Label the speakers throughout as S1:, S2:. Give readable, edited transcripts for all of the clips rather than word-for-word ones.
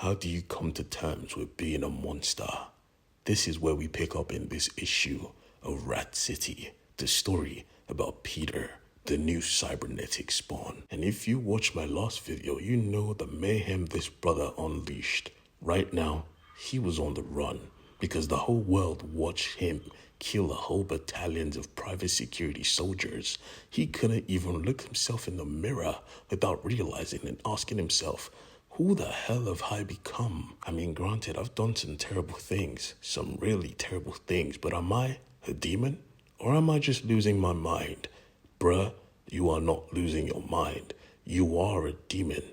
S1: How do you come to terms with being a monster? This is where we pick up in this issue of Rat City, the story about Peter, the new cybernetic spawn. And if you watched my last video, you know the mayhem this brother unleashed. Right now, he was on the run because the whole world watched him kill a whole battalions of private security soldiers. He couldn't even look himself in the mirror without realizing and asking himself, who the hell have I become? I mean, granted, I've done some terrible things, some really terrible things, but am I a demon? Or am I just losing my mind? Bruh, you are not losing your mind. You are a demon.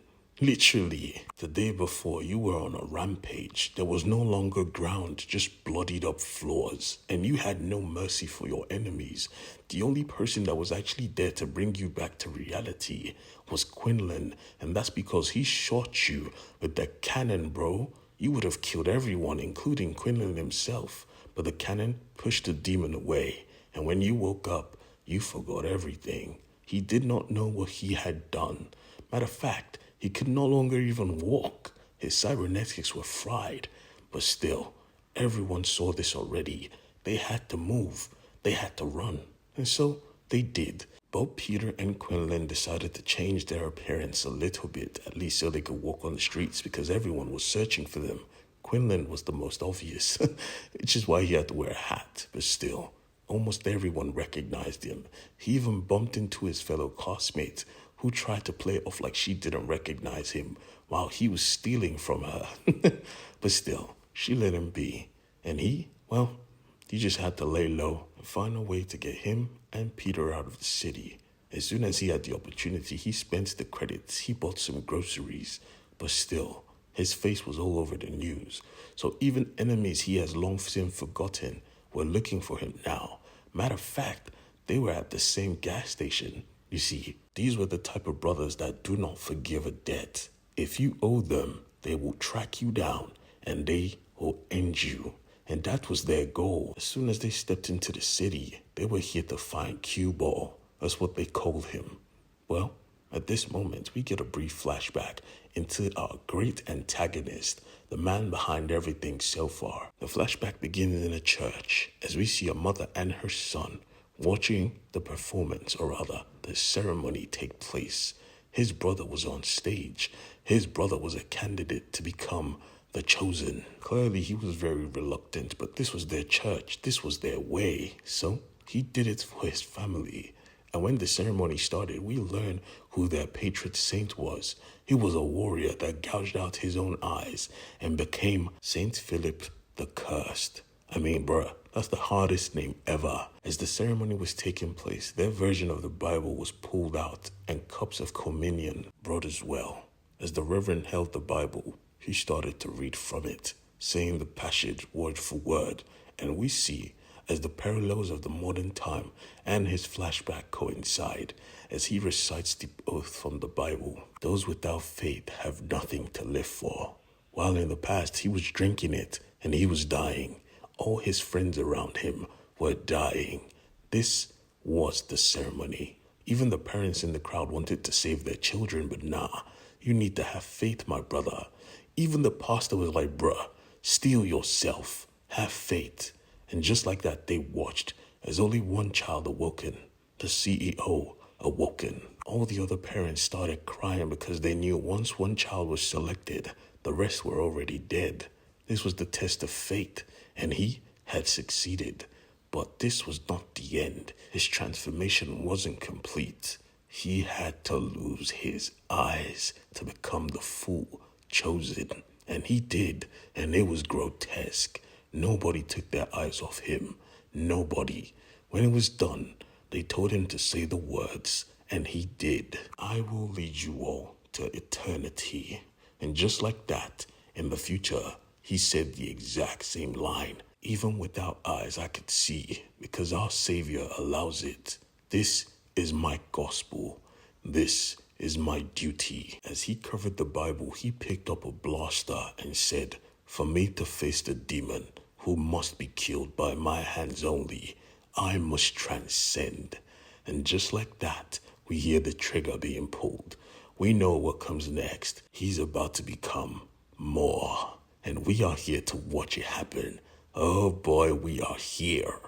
S1: Literally, the day before you were on a rampage. There was no longer ground, just bloodied up floors. And you had no mercy for your enemies. The only person that was actually there to bring you back to reality was Quinlan. And that's because he shot you with the cannon, bro. You would have killed everyone, including Quinlan himself. But the cannon pushed the demon away. And when you woke up, you forgot everything. He did not know what he had done. Matter of fact, he could no longer even walk. His cybernetics were fried. But still, everyone saw this already. They had to move. They had to run. And so they did. Both Peter and Quinlan decided to change their appearance a little bit, at least so they could walk on the streets because everyone was searching for them. Quinlan was the most obvious, which is why he had to wear a hat. But still, almost everyone recognized him. He even bumped into his fellow classmate, who tried to play off like she didn't recognize him while he was stealing from her. But still, she let him be. And he just had to lay low and find a way to get him and Peter out of the city. As soon as he had the opportunity, he spent the credits. He bought some groceries. But still, his face was all over the news. So even enemies he has long since forgotten were looking for him now. Matter of fact, they were at the same gas station. You see, these were the type of brothers that do not forgive a debt. If you owe them, they will track you down and they will end you. And that was their goal. As soon as they stepped into the city, they were here to find Q-Ball. That's what they called him. Well, at this moment, we get a brief flashback into our great antagonist, the man behind everything so far. The flashback begins in a church as we see a mother and her son watching the performance, or rather, the ceremony take place. His brother was on stage. His brother was a candidate to become the chosen. Clearly, he was very reluctant, but this was their church. This was their way. So he did it for his family. And when the ceremony started, we learned who their patron saint was. He was a warrior that gouged out his own eyes and became Saint Philip the Cursed. I mean, bruh, that's the hardest name ever. As the ceremony was taking place, their version of the Bible was pulled out and cups of communion brought as well. As the Reverend held the Bible, he started to read from it, saying the passage word for word. And we see as the parallels of the modern time and his flashback coincide as he recites the oath from the Bible. Those without faith have nothing to live for. While in the past he was drinking it and he was dying. All his friends around him were dying. This was the ceremony. Even the parents in the crowd wanted to save their children, but nah, you need to have faith, my brother. Even the pastor was like, bruh, steel yourself, have faith. And just like that, they watched as only one child awoken, the CEO awoken. All the other parents started crying because they knew once one child was selected, the rest were already dead. This was the test of fate, and he had succeeded. But this was not the end. His transformation wasn't complete. He had to lose his eyes to become the full chosen. And he did, and it was grotesque. Nobody took their eyes off him. Nobody. When it was done, they told him to say the words, and he did. I will lead you all to eternity. And just like that, in the future, he said the exact same line. Even without eyes, I could see, because our Savior allows it. This is my gospel. This is my duty. As he covered the Bible, he picked up a blaster and said, for me to face the demon who must be killed by my hands only, I must transcend. And just like that, we hear the trigger being pulled. We know what comes next. He's about to become more. And we are here to watch it happen. Oh boy, we are here.